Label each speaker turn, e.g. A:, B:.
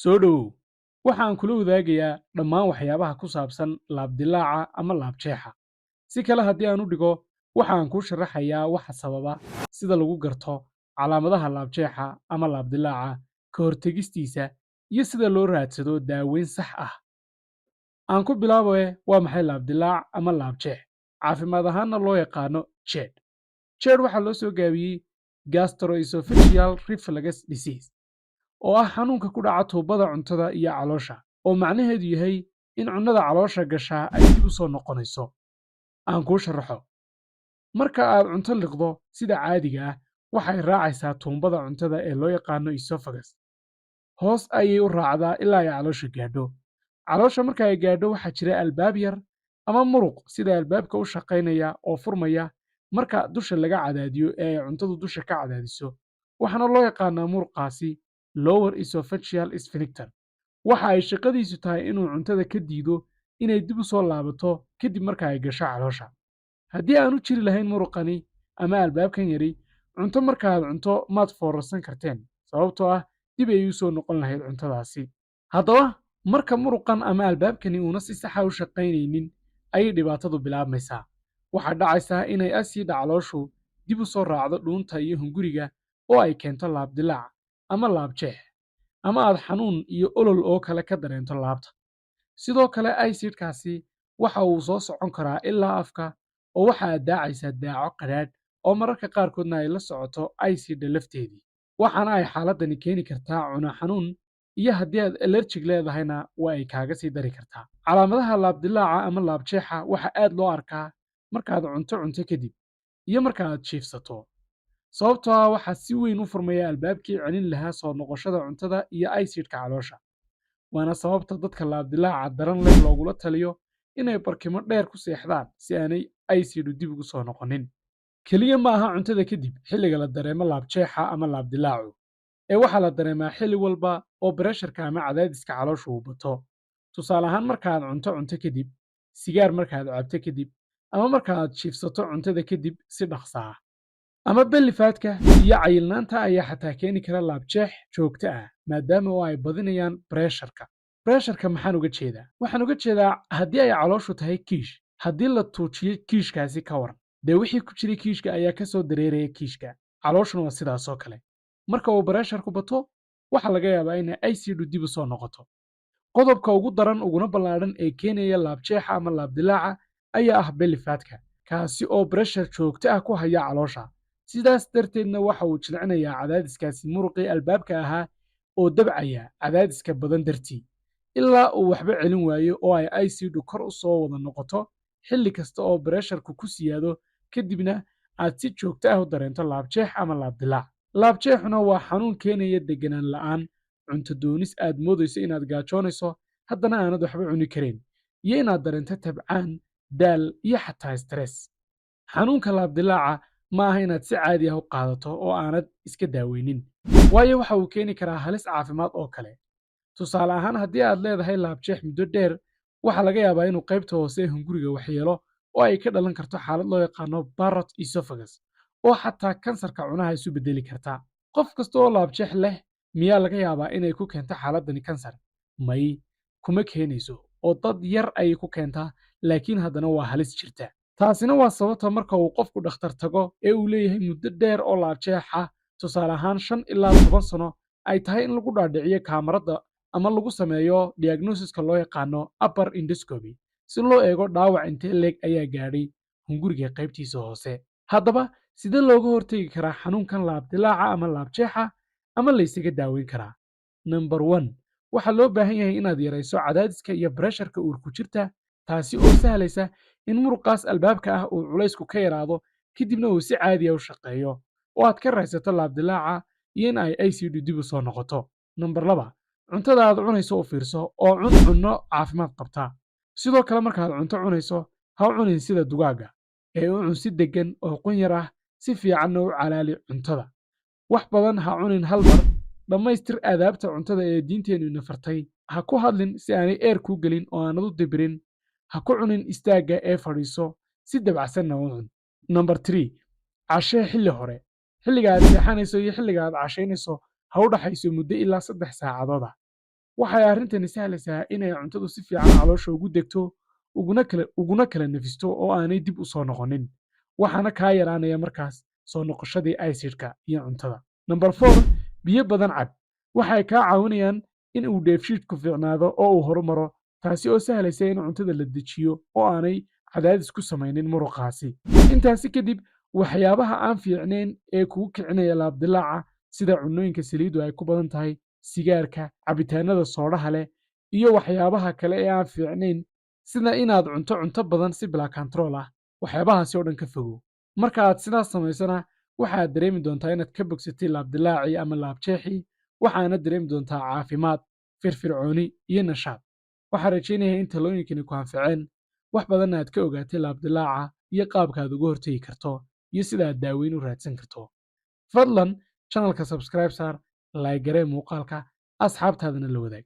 A: Soo dhowow. Waxaan kula wadaagayaa dhammaan waxyaabaha ku saabsan laab-dillaaca ama laab-jeexa. Si kale haddii aan u dhigo, waxaan kuu sharaxayaa waxa sababa, sida lagu garto, calaamadaha laab-jeexa ama laab-dillaaca, ka hortegistiisa, iyo sida loo raadsado daaweyn sax ah. Aan ku bilaabaye waa maxay laab-dillaac ama laab-jeex? Caafimaad ahaanna loo yaqaano GERD. GERD waxaa loo soo gaabiyey Gastroesophageal Reflux Disease, oo ah xanuunka ku dhaca tuubada cuntada iyo caloosha, oo macnaheedu yahay in cunnada caloosha gashaa ay dib u soo noqonayso. Aan kuu sharaxo. Marka aad cunto liqdo sida caadiga ah, waxay raacaysaa tuumbada cuntada ee loo yaqaano esophagus. Hoos ayay u raacdaa ilaa ay caloosha gaadho. Caloosha marka ay gaadho waxaa jira albaab yar ama muruq sida albaabka u shaqaynaya oo furmaya marka dusha laga cadaadiyo ee ay cuntadu dusha ka cadaadiso. Waxaana loo yaqaanaa muruqaasi lower esophageal sphincter. Waxa ay shaqadiisu tahay inuu cuntada ka diido inay dib u soo laabato kadib marka ay gasho caloosha. Haddii aanu jiri lahayn muruqani ama albaabkan yari, cunto markaad cunto maad foorarsan karteen, sababtoo ah dib ayay u soo noqon lahayd cuntadaasi. Haddaba, marka muruqan ama albaabkani uuna si saxa u shaqaynaynin, ayay dhibaatadu bilaabmaysaa. Waxaa dhacaysaa inay asiidha calooshu dib u soo raacdo dhuunta iyo hunguriga oo ay keento laab-dillaac ama laab-jeex, ama aad xanuun iyo olol oo kale ka dareento laabta. Sidoo kale aysiidhkaasi waxa uu soo socon karaa ilaa afka, oo waxa aad daacaysaa daaco qadhaadh oo mararka qaarkoodna ay la socoto aysiidha lafteedii. Waxaana ay xaaladani keeni kartaa cuno xanuun, iyo haddii aad allergic leedahayna waa ay kaaga sii dari kartaa. Calaamadaha laab-dillaaca ama laab-jeexa waxaa aad loo arkaa markaad cunto kadib, iyo marka aad jiifsato. Sababtoo ah waxaa si weyn u furmaya albaabkii celin lahaa soo noqoshada cuntada iyo aysiidhka caloosha. Waana sababta dadka laab-dillaaca daran leh loogula taliyo inay barkimo dheer ku seexdaan si aanay aysiidhu dib ugu soo noqonin. Keliya ma aha cuntada kadib xilliga la dareemo laab-jeexa ama laab-dillaacu, ee waxaa la dareemaa xilli walba oo baresharka ama cadaadiska caloosha uu bato. Tusaale ahaan markaad cunto kadib, sigaar markaad cabto kadib, ama marka aad jiifsato cuntada kadib si dhaqso ah. Ama bellifaadka iyo cayilnaanta ayaa xataa keeni kara laab-jeex joogto ah, maadaama oo ay badinayaan baresharka. Baresharka maxaan uga jeedaa? Waxaan uga jeedaa haddii ay calooshu tahay kiish, haddii la tuujiyo kiishkaasi ka waran, dee wixii ku jiray kiishka ayaa ka soo dareeraya kiishka. Calooshuna waa sidaas oo kale. Marka uu baresharku bato, waxaa laga yaabaa inay aysiidhu dib u soo noqoto. Qodobka ugu daran uguna ballaadhan ee keenaya laab-jeexa ama laab-dillaaca ayaa ah bellifaadka, kaasi oo bareshar joogto ah ku haya caloosha. Sidaas darteedna waxa uu jilcinayaa cadaadiskaasi muruqii albaabka ahaa oo dabcaya cadaadiska badan dartii, ilaa uu waxba celin waayo oo ay aysiidhu kor u soo wada noqoto xilli kasta oo baresharku ku siyaado, kadibna aad si joogto ah u dareento laab-jeex ama laab-dillaac. Laab-jeexuna waa xanuun keenaya deganaan la'aan, cunto doonis aad moodayso inaad gaajoonayso, haddana aanad waxba cuni karayn, iyo inaad dareento tabcaan, daal iyo xataa stress. Xanuunka laab-dillaaca ma aha inaad si caadi ah u qaadato oo aanad iska daaweynin, waayo waxa uu keeni karaa halis caafimaad oo kale. Tusaale ahaan, haddii aad leedahay laab-jeex muddo dheer, waxaa laga yaabaa inuu qaybta hoose ee hunguriga waxyeelo oo ay ka dhalan karto xaalad loo yaqaano Barrett esophagus, oo xataa kansarka cunaha isu beddeli karta. Qof kasta oo laab-jeex leh miyaa laga yaabaa inay ku keento xaaladani kansar? May, kuma keenayso, oo dad yar ayay ku keentaa, laakiin haddana waa halis jirta. Taasina waa sababta marka uu qofku dhakhtar tago ee uu leeyahay muddo dheer oo laab-jeex ah, tusaale ahaan 5 ilaa 10 sano, ay tahay in lagu dhaadhiciyo kaamarada ama lagu sameeyo diagnosiska loo yaqaano upper endoscopy, si loo eego dhaawac intee leeg ayaa gaadhay hunguriga qaybtiisa hoose. Haddaba, sidee looga hortegi karaa xanuunkan laab-dillaaca ama laab-jeexa, ama la isaga daaweyn karaa? Number 1, waxaa loo baahan yahay inaad yarayso cadaadiska iyo baresharka uurku jirta, taasi oo sahlaysa in muruqaas albaabka ah uu culaysku ka yaraado, kadibna uu si caadi ah u shaqeeyo, oo aad ka raysato laab-dillaaca iyo in ay aysiidhu dib u soo noqoto. Number 2, cuntada aad cunayso u fiirso oo cunno caafimaad qabta. Sidoo kale markaad cunto cunayso, ha u cunin sida dugaagga, ee u cun si deggan oo qunyar ah, si fiicanna u calaali cuntada. Wax badan ha cunin hal mar. Dhammaystir aadaabta cuntada ee diinteennu ina fartay. Ha ku hadlin si aanay eer kuu gelin oo aanad u dibirin. Ha ku cunin istaagga ee fadhiiso, si dabacsanna u cun. Number 3, cashee xilli hore. Xilliga aad seexanayso iyo xilliga aad cashaynayso ha u dhaxayso muddo ilaa 3 saacadood ah. waxay arrintani sahlaysaa inay cuntadu si fiican caloosha ugu degto uguna kala nefisto oo aanay dib u soo noqonin, waxaana kaa yaraanaya markaas soo noqoshadii acidka iyo cuntada. Number 4, biyo badan cab. Waxay kaa caawinayaan in uu dheefshiidku fiicnaado oo uu horumaro, taasi oo sahlaysa in cuntada la dejiyo oo aanay cadaadis ku samaynin muruqaasi. Intaasi kadib, waxyaabaha aan fiicnayn ee kugu kicinaya laabdilaaca sida cunnooyinka saliiddu ay ku badan tahay, sigaarka, cabitaanada soodhaha leh, iyo waxyaabaha kale ee aan fiicnayn sida inaad cunto badan si bilaa kantarool ah, waxyaabahaasi oo dhan ka fogow. Marka aad sidaas samaysana, waxaad dareemi doontaa inaad ka bogsatay laabdilaacii ama laabjeexii, waxaana dareemi doontaa caafimaad, firfircooni iyo nashaad. Waxaan rajaynayaa in talooyinkani ku anfaceen, wax badanna aad ka ogaatay laabdilaaca iyo qaabka aad uga hortagi karto iyo sida aad daaweyn u raadsan karto. Fadlan channelka subscribe saar, like garee muuqaalka, asxaabtaadana la wadaag.